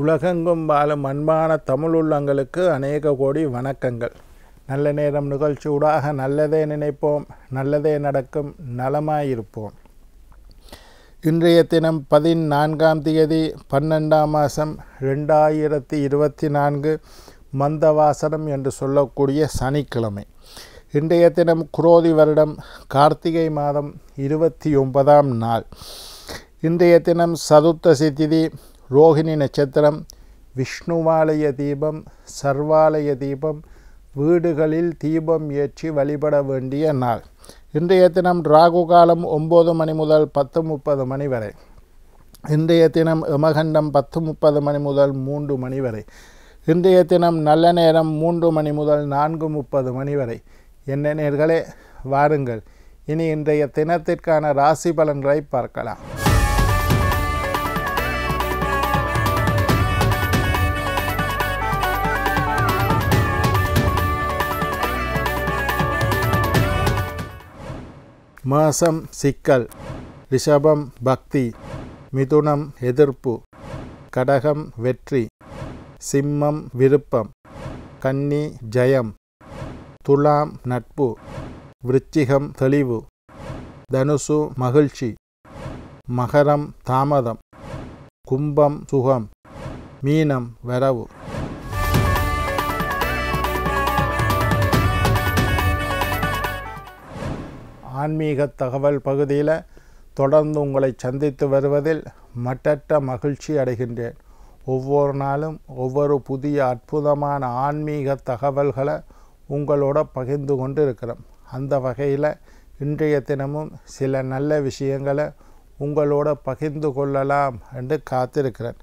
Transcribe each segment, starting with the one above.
உலகெங்கும் வாழும் அன்பான தமிழுள்ளங்களுக்கு அநேக கோடி வணக்கங்கள். நல்ல நேரம் நிகழ்ச்சியூடாக நல்லதே நினைப்போம், நல்லதே நடக்கும், நலமாயிருப்போம். இன்றைய தினம் 14ஆம் தேதி 12ஆம் மாதம் 2024 மந்தவாசனம் என்று சொல்லக்கூடிய சனிக்கிழமை. இன்றைய தினம் குரோதி வருடம் கார்த்திகை மாதம் 29ஆம் நாள். இன்றைய தினம் சதுர்த்தசி திதி, ரோகிணி நட்சத்திரம், விஷ்ணுவாலய தீபம், சர்வாலய தீபம், வீடுகளில் தீபம் ஏற்றி வழிபட வேண்டிய நாள். இன்றைய தினம் ராகு காலம் 9 மணி முதல் 10:30 மணி வரை. இன்றைய தினம் யமகண்டம் 10:30 மணி முதல் 3 மணி வரை. இன்றைய தினம் நல்ல நேரம் 3 மணி முதல் 4:30 மணி வரை. என்ன நேர்களே, வாருங்கள் இனி இன்றைய தினத்திற்கான ராசி பலன்களை பார்க்கலாம். மேஷம் சிக்கல், ரிஷபம் பக்தி, மிதுனம் எதிர்ப்பு, கடகம் வெற்றி, சிம்மம் விருப்பம், கன்னி ஜெயம், துலாம் நட்பு, விருச்சிகம் தெளிவு, தனுசு மகிழ்ச்சி, மகரம் தாமதம், கும்பம் சுகம், மீனம் வரவு. ஆன்மீக தகவல் பகுதியில் தொடர்ந்து உங்களை சந்தித்து வருவதில் மட்டற்ற மகிழ்ச்சி அடைகின்றேன். ஒவ்வொரு நாளும் ஒவ்வொரு புதிய அற்புதமான ஆன்மீக தகவல்களை உங்களோட பகிர்ந்து கொண்டு இருக்கிறோம். அந்த வகையில் இன்றைய தினமும் சில நல்ல விஷயங்களை உங்களோட பகிர்ந்து கொள்ளலாம் என்று காத்திருக்கிறேன்.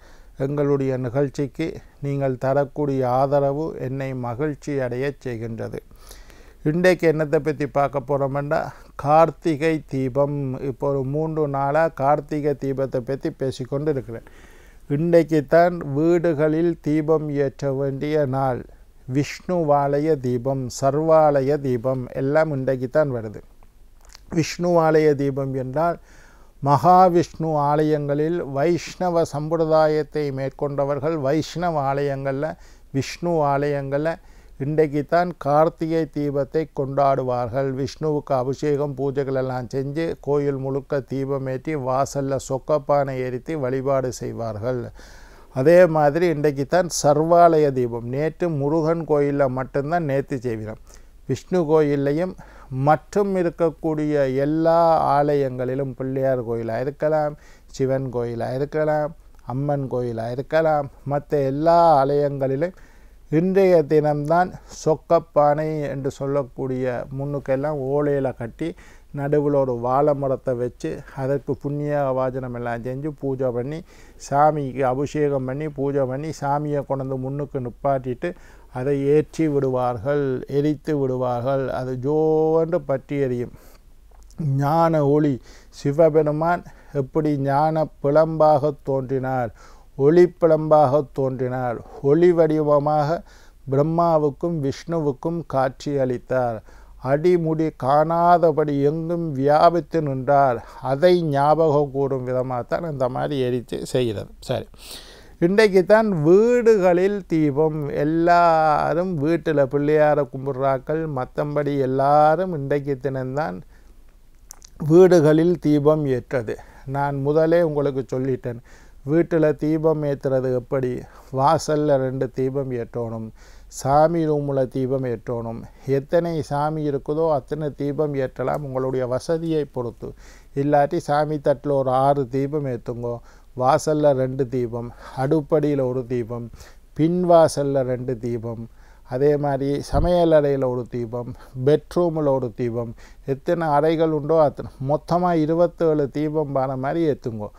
எங்களுடைய நிகழ்ச்சிக்கு நீங்கள் தரக்கூடிய ஆதரவு என்னை மகிழ்ச்சி அடைய செய்கின்றது. இன்றைக்கு என்னத்தை பற்றி பார்க்க போகிறோம்னா, கார்த்திகை தீபம். இப்போ ஒரு 3 நாளாக கார்த்திகை தீபத்தை பற்றி பேசிக்கொண்டு இருக்கிறேன். இன்றைக்கு தான் வீடுகளில் தீபம் ஏற்ற வேண்டிய நாள். விஷ்ணுவாலய தீபம், சர்வாலய தீபம் எல்லாம் இன்றைக்கு தான் வருது. விஷ்ணுவாலய தீபம் என்றால் மகாவிஷ்ணு ஆலயங்களில் வைஷ்ணவ சம்பிரதாயத்தை மேற்கொண்டவர்கள் வைஷ்ணவ ஆலயங்களில், விஷ்ணு ஆலயங்களில் இன்றைக்கு தான் கார்த்திகை தீபத்தை கொண்டாடுவார்கள். விஷ்ணுவுக்கு அபிஷேகம் பூஜைகள் எல்லாம் செஞ்சு கோயில் முழுக்க தீபம் ஏற்றி வாசலில் சொக்கப்பானை எரித்து வழிபாடு செய்வார்கள். அதே மாதிரி இன்றைக்கு தான் சர்வாலய தீபம். நேற்று முருகன் கோயிலில் மட்டும்தான் நேற்று செய்கிறோம். விஷ்ணு கோயிலையும் மற்றும் இருக்கக்கூடிய எல்லா ஆலயங்களிலும், பிள்ளையார் கோயிலாக இருக்கலாம், சிவன் கோயிலாக இருக்கலாம், அம்மன் கோயிலாக இருக்கலாம், மற்ற எல்லா ஆலயங்களிலும் இன்றைய தினம்தான் சொக்கப்பானை என்று சொல்லக்கூடிய முன்னுக்கெல்லாம் ஓலையில் கட்டி நடுவில் ஒரு வாழை மரத்தை வச்சு அதற்கு புண்ணிய வாஜனம் எல்லாம் செஞ்சு பூஜை பண்ணி சாமிக்கு அபிஷேகம் பண்ணி பூஜை பண்ணி சாமியை கொண்டு முன்னுக்கு நிப்பாட்டிட்டு அதை ஏற்றி விடுவார்கள், எரித்து விடுவார்கள். அது ஜோன்று பற்றி எரியும். ஞான ஒளி, சிவபெருமான் எப்படி ஞான பிளம்பாக தோன்றினார், ஒளி பிளம்பாக தோன்றினார். ஒளி வடிவமாக பிரம்மாவுக்கும் விஷ்ணுவுக்கும் காட்சி அளித்தார். அடிமுடி காணாதபடி எங்கும் வியாபித்து நின்றார். அதை ஞாபகம் கூறும் விதமாகத்தான் இந்த மாதிரி எரித்து செய்கிறது. சரி, இன்றைக்கு தான் வீடுகளில் தீபம். எல்லாரும் வீட்டில் பிள்ளையார கும்பிட்றாக்கள். மற்றபடி எல்லாரும் இன்றைக்கு தினம்தான் வீடுகளில் தீபம் ஏற்றது. நான் முதலே உங்களுக்கு சொல்லிட்டேன், வீட்டில் தீபம் ஏற்றுறது எப்படி. வாசலில் 2 தீபம் ஏற்றணும், சாமி ரூமில் தீபம் ஏற்றணும். எத்தனை சாமி இருக்குதோ அத்தனை தீபம் ஏற்றலாம், உங்களுடைய வசதியை பொறுத்து. இல்லாட்டி சாமி தட்டில் ஒரு 6 தீபம் ஏற்றுங்கோ. வாசலில் 2 தீபம், அடுப்படியில் 1 தீபம், பின்வாசலில் 2 தீபம், அதே மாதிரி சமையல் அறையில் 1 தீபம், பெட்ரூமில் 1 தீபம். எத்தனை அறைகள் உண்டோ அத்தனை மொத்தமாக 27 தீபம் பான மாதிரி ஏற்றுங்கோ.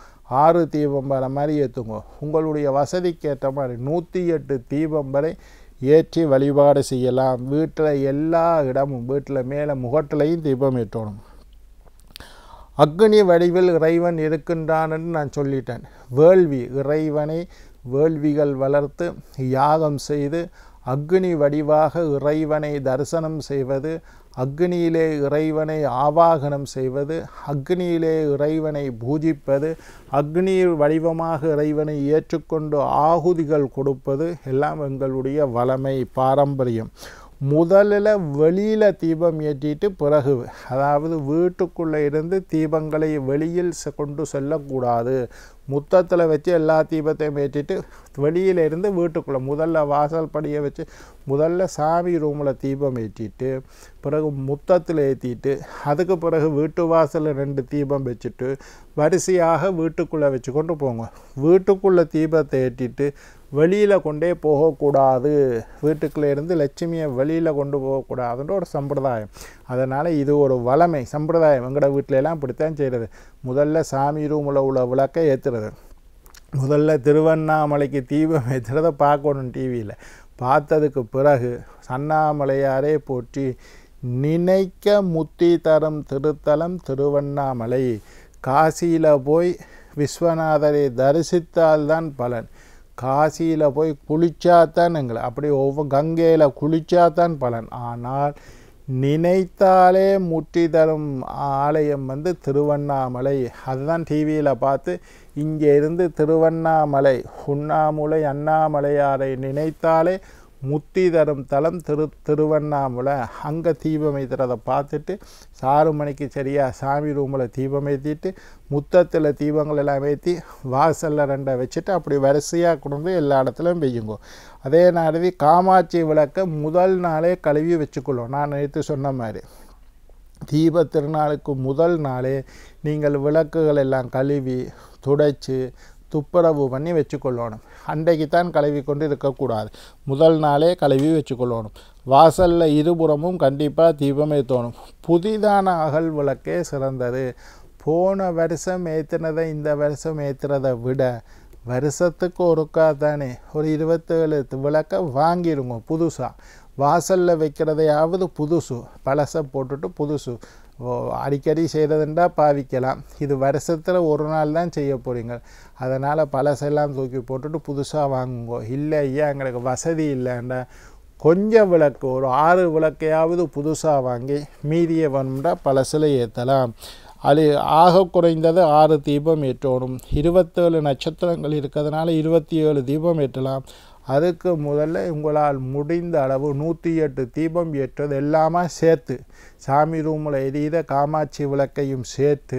6 தீபம் வர மாதிரி ஏற்றுங்க. உங்களுடைய வசதிக்கு ஏற்ற மாதிரி 108 தீபம் வரை ஏற்றி வழிபாடு செய்யலாம். வீட்டில் எல்லா இடமும், வீட்டில் மேலே முகட்டிலையும் தீபம் ஏற்றணும். அக்னி வடிவில் இறைவன் இருக்கின்றான்னு நான் சொல்லிட்டேன். வேள்வி, இறைவனை வேள்விகள் வளர்த்து யாகம் செய்து அக்னி வடிவாக இறைவனை தரிசனம் செய்வது, அக்னியிலே இறைவனை ஆவாகனம் செய்வது, அக்னியிலே இறைவனை பூஜிப்பது, அக்னி வடிவமாக இறைவனை ஏற்றுக்கொண்டு ஆகுதிகள் கொடுப்பது எல்லாம் எங்களுடைய வளமை பாரம்பரியம். முதலில் வெளியில் தீபம் ஏற்றிட்டு பிறகு, அதாவது வீட்டுக்குள்ளே இருந்து தீபங்களை வெளியில் கொண்டு செல்லக்கூடாது. முத்தத்தில் வச்சு எல்லா தீபத்தையும் ஏற்றிட்டு வெளியில் இருந்து வீட்டுக்குள்ளே முதல்ல வாசல் படியை வச்சு முதல்ல சாமி ரூமில் தீபம் ஏற்றிட்டு பிறகு முத்தத்தில் ஏற்றிட்டு அதுக்கு பிறகு வீட்டு வாசலில் 2 தீபம் வச்சுட்டு வரிசையாக வீட்டுக்குள்ளே வச்சு கொண்டு போங்க. வீட்டுக்குள்ளே தீபத்தை ஏற்றிட்டு வெளியில் கொண்டே போகக்கூடாது. வீட்டுக்குள்ளே இருந்து லட்சுமியை வெளியில் கொண்டு போகக்கூடாதுன்ற ஒரு சம்பிரதாயம். அதனால் இது ஒரு வளமை சம்பிரதாயம். எங்களோட வீட்டிலலாம் இப்படித்தான் செய்கிறது. முதல்ல சாமி ரூமில் உள்ள விளக்கை ஏற்றுறது, முதல்ல திருவண்ணாமலைக்கு தீபம் ஏற்றுறதை பார்க்கணும் டிவியில். பார்த்ததுக்கு பிறகு அண்ணாமலையாரே போற்றி, நினைக்க முத்தி தரும் திருத்தலம் திருவண்ணாமலை. காசியில் போய் விஸ்வநாதரை தரிசித்தால்தான் பலன். காசியில் போய் குளிச்சாத்தான் எங்களை அப்படி கங்கையில் குளிச்சாத்தான் பலன். ஆனால் நினைத்தாலே முற்றி தரும் ஆலயம் திருவண்ணாமலை. அதுதான் டிவியில் பார்த்து இங்கே இருந்து திருவண்ணாமலை உண்ணாமுலை அண்ணாமலையாரை நினைத்தாலே முத்தி தரும் தலம் திருவண்ணாமலை. அங்கே தீபம் ஏற்றுறதை பார்த்துட்டு 6 மணிக்கு சரியாக சாமி ரூமில் தீபம் ஏற்றிட்டு முத்தத்தில் தீபங்கள் எல்லாம் ஏற்றி வாசலில் 2 வச்சுட்டு அப்படி வரிசையாக கொண்டு எல்லா இடத்துலையும் பெய்யுங்கோ. அதே மாதிரி காமாட்சி விளக்கை முதல் நாளே கழுவி வச்சுக்கொள்ளும். நான் நேற்று சொன்ன மாதிரி தீப திருநாளுக்கு முதல் நாளே நீங்கள் விளக்குகள் எல்லாம் கழுவி துடைச்சி துப்புரவு பண்ணி வச்சுக்கொள்ளணும். அன்றைக்கு தான் கழுவி கொண்டு இருக்கக்கூடாது. முதல் நாளே கழுவி வச்சுக்கொள்ளணும். வாசலில் இருபுறமும் கண்டிப்பாக தீபம் ஏற்றணும். புதிதான அகல் விளக்கே சிறந்தது. போன வருஷம் ஏற்றினதை இந்த வருஷம் ஏற்றுறதை விட வருஷத்துக்கு ஒருக்கா தானே ஒரு 27 விளக்கை வாங்கிடுங்க புதுசாக. வாசலில் வைக்கிறதையாவது புதுசு, பழசை போட்டுட்டு புதுசு. அடிக்கடி செய்கிறதுண்டா பாவிக்கலாம். இது வருஷத்தில் ஒரு நாள் தான் செய்ய போகிறீங்க. அதனால் பழசெல்லாம் தூக்கி போட்டுட்டு புதுசாக வாங்குங்கோ. இல்லை ஐயா எங்களுக்கு வசதி இல்லைண்டா கொஞ்சம் விளக்கு ஒரு 6 விளக்கையாவது புதுசாக வாங்கி மீதியை வேணும்னா பழசில் ஏற்றலாம். அது ஆக குறைந்தது 6 தீபம் ஏற்றணும். 27 நட்சத்திரங்கள் இருக்கிறதுனால 27 தீபம் ஏற்றலாம். அதுக்கு முதல்ல உங்களால் முடிந்த அளவு 108 தீபம் ஏற்றது எல்லாமே சேர்த்து சாமி ரூமில் எரியிற காமாட்சி விளக்கையும் சேர்த்து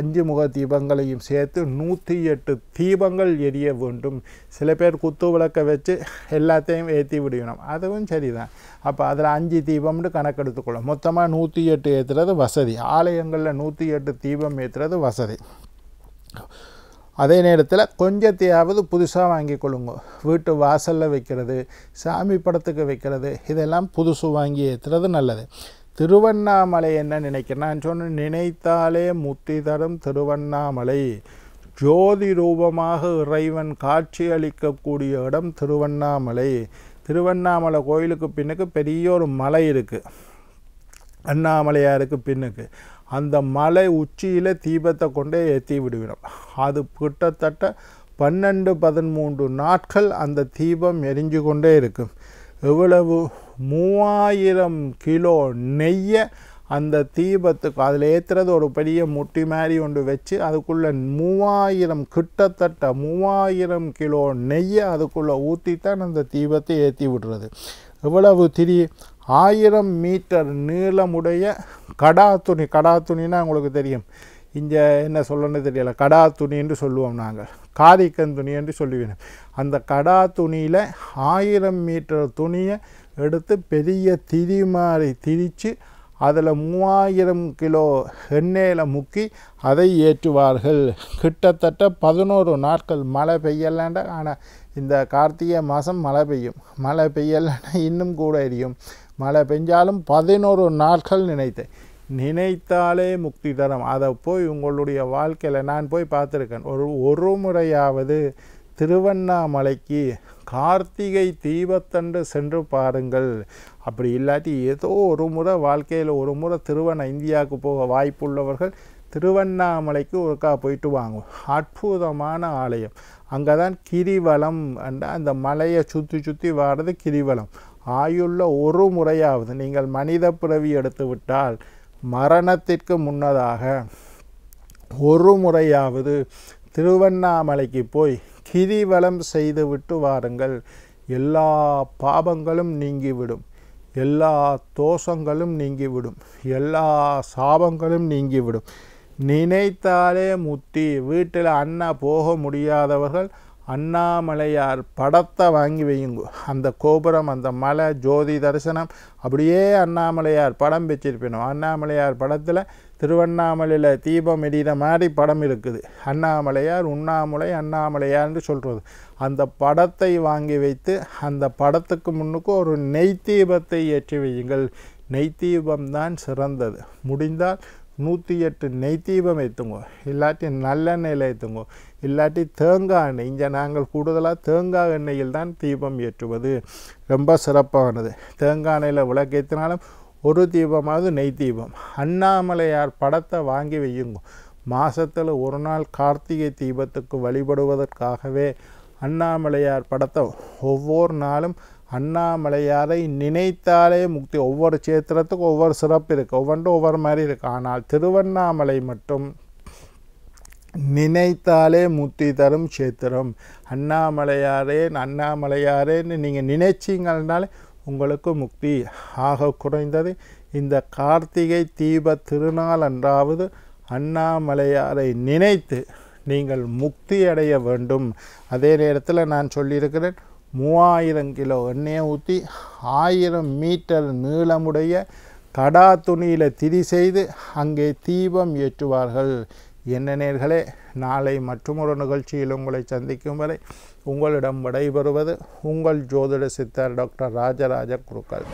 5 முக தீபங்களையும் சேர்த்து 108 தீபங்கள் எரிய வேண்டும். சில பேர் குத்து விளக்கை வச்சு எல்லாத்தையும் ஏற்றி விடணும், அதுவும் சரிதான். அப்போ அதில் 5 தீபம்னு கணக்கெடுத்துக்கொள்ளும். மொத்தமாக 108 ஏற்றுறது வசதி. ஆலயங்களில் 108 தீபம் ஏற்றுறது வசதி. அதே நேரத்தில் கொஞ்சத்தையாவது புதுசாக வாங்கி கொள்ளுங்க. வீட்டு வாசலில் வைக்கிறது, சாமி படத்துக்கு வைக்கிறது, இதெல்லாம் புதுசு வாங்கி ஏற்றுறது நல்லது. திருவண்ணாமலை என்ன நினைக்கிறேன் நான் சொன்ன நினைத்தாலே முத்தி தரும் திருவண்ணாமலை. ஜோதி ரூபமாக இறைவன் காட்சி அளிக்கக்கூடிய இடம் திருவண்ணாமலை. திருவண்ணாமலை கோயிலுக்கு பின்னுக்கு பெரிய ஒரு மலை இருக்குது, அண்ணாமலையாருக்கு பின்னுக்கு. அந்த மலை உச்சியில் தீபத்தை கொண்டே ஏற்றி விடுவிடும். அது கிட்டத்தட்ட 12-13 நாட்கள் அந்த தீபம் எரிஞ்சு கொண்டே இருக்கும். எவ்வளவு 3000 கிலோ நெய்யை அந்த தீபத்துக்கு அதில் ஏற்றுறது ஒரு பெரிய முட்டி மாதிரி ஒன்று வச்சு அதுக்குள்ளே 3000 கிட்டத்தட்ட 3000 கிலோ நெய்யை அதுக்குள்ளே ஊற்றித்தான் அந்த தீபத்தை ஏற்றி விடுறது. எவ்வளவு திரி 1000 மீட்டர் நீளமுடைய கடா துணினா உங்களுக்கு தெரியும், இங்கே என்ன சொல்லணும்னு தெரியல, கடா துணி என்று சொல்லுவோம் நாங்கள், காரிக்கன் துணி என்று சொல்லுவேன். அந்த கடா துணியில் 1000 மீட்டர் துணியை எடுத்து பெரிய திரி மாதிரி திரித்து அதில் 3000 கிலோ எண்ணெயில் முக்கி அதை ஏற்றுவார்கள். கிட்டத்தட்ட 11 நாட்கள் மழை பெய்யலாண்டா. ஆனால் இந்த கார்த்திகை மாதம் மழை பெய்யும், மழை பெய்யலைன்னா இன்னும் கூட எரியும். மழை பெஞ்சாலும் 11 நாட்கள் நினைத்தாலே முக்தி தரும். அதை போய் உங்களுடைய வாழ்க்கையில் நான் போய் பார்த்துருக்கேன். ஒரு முறையாவது திருவண்ணாமலைக்கு கார்த்திகை தீபத்தன்று சென்று பாருங்கள். அப்படி இல்லாட்டி ஏதோ ஒரு முறை வாழ்க்கையில் ஒரு முறை இந்தியாவுக்கு போக வாய்ப்புள்ளவர்கள் திருவண்ணாமலைக்கு ஒருக்கா போயிட்டு வாங்க. அற்புதமான ஆலயம். அங்கே தான் கிரிவலம் என்ற அந்த மலையை சுற்றி சுற்றி வாடுறது கிரிவலம். ஆயுள்ள ஒரு முறையாவது நீங்கள் மனித பிறவி எடுத்துவிட்டால் மரணத்திற்கு முன்னதாக ஒரு முறையாவது திருவண்ணாமலைக்கு போய் கிரிவலம் செய்துவிட்டு வாருங்கள். எல்லா பாவங்களும் நீங்கிவிடும், எல்லா தோஷங்களும் நீங்கிவிடும், எல்லா சாபங்களும் நீங்கிவிடும். நினைத்தாலே முத்தி. வீட்டில் அண்ணா போக முடியாதவர்கள் அண்ணாமலையார் படத்தை வாங்கி வையுங்க. அந்த கோபுரம், அந்த மலை, ஜோதி தரிசனம், அப்படியே அண்ணாமலையார் படம் வச்சிருப்பணும். அண்ணாமலையார் படத்தில் திருவண்ணாமலையில் தீபம் எரிகிற மாதிரி படம் இருக்குது. அண்ணாமலையார், உண்ணாமலை, அண்ணாமலையார்னு சொல்கிறது. அந்த படத்தை வாங்கி வைத்து அந்த படத்துக்கு முன்னுக்கு ஒரு நெய் தீபத்தை ஏற்றி வையுங்கள். நெய் தீபம்தான் சிறந்தது. முடிந்தால் 108 நெய் தீபம் ஏற்றுங்கோ, இல்லாட்டி நல்லெண்ணெயில் ஏற்றுங்கோ, இல்லாட்டி தேங்காய் எண்ணெய். இங்கே நாங்கள் கூடுதலாக தேங்காய் எண்ணெயில் தான் தீபம் ஏற்றுவது ரொம்ப சிறப்பானது. தேங்காய் எண்ணெயில் விளக்கேற்றினாலும் ஒரு தீபமாவது நெய் தீபம். அண்ணாமலையார் படத்தை வாங்கி வையுங்க. மாதத்தில் ஒரு நாள் கார்த்திகை தீபத்துக்கு வழிபடுவதற்காகவே அண்ணாமலையார் படத்தை ஒவ்வொரு நாளும் அண்ணாமலையாரை நினைத்தாலே முக்தி. ஒவ்வொரு சேத்திரத்துக்கும் ஒவ்வொரு சிறப்பு இருக்குது, ஒவ்வொன்றும் ஒவ்வொரு மாதிரி இருக்குது. ஆனால் திருவண்ணாமலை மட்டும் நினைத்தாலே முக்தி தரும் சேத்திரம். அண்ணாமலையாரேன்னு நீங்கள் நினைச்சிங்கனாலே உங்களுக்கு முக்தி. ஆக குறைந்தது இந்த கார்த்திகை தீப திருநாள் அன்றாவது அண்ணாமலையாரை நினைத்து நீங்கள் முக்தி அடைய வேண்டும். அதே நேரத்தில் நான் சொல்லியிருக்கிறேன், 3000 கிலோ எண்ணெயை ஊற்றி 1000 மீட்டர் நீளமுடைய கடா துணியில் திரி செய்து அங்கே தீபம் ஏற்றுவார்கள். என்ன நேர்களே, நாளை மற்றொரு நிகழ்ச்சியில் உங்களை சந்திக்கும் வரை உங்களிடம் விடைபெறுவது உங்கள் ஜோதிட சித்தர் டாக்டர் ராஜராஜ குருக்கள்.